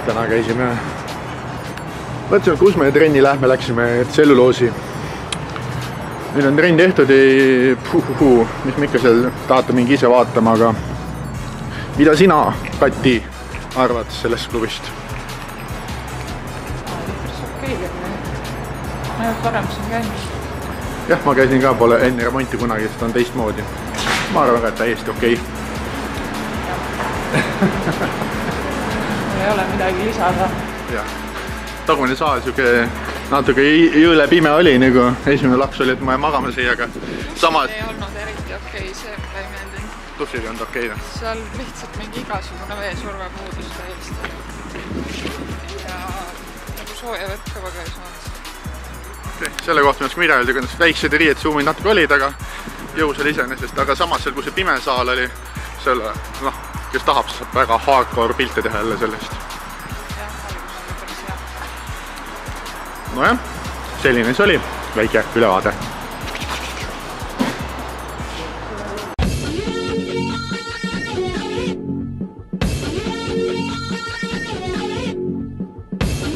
täna käisime, mõtlesime, kus me trenni lähme, läksime tselluloosi. Nüüd on trenn tehtud ja mis me ikka seal tahate mingi ise vaatama, aga mida sina, Kati, arvad sellest klubist? Okei, ma ei ole varem siin käinud. Jah, ma käisin ka pole enne remonti kunagi, sest on teistmoodi. Ma arvan, et täiesti okei. Mul ei ole midagi lisada. Jah. Tagumine saal natuke jõle pime oli, nagu esimene laks oli, et ma jäin magama siia, aga samad... Ei olnud eriti okei, see mulle ei meeldinud. Dušil ei olnud okei. Seal lihtsalt mingi igasugune veesurve puudus täiesti. Ja nagu sooja vett ka väga ei saanud. Selle kohta ma mida öelda, kui väiksed riied suumid natuke olid, aga jõus oli iseenesest, aga samas seal, kui see pime saal oli, selle, kes tahab, saab väga hardcore pilte teha jälle sellest. Nojah, selline see oli, väike ülevaade.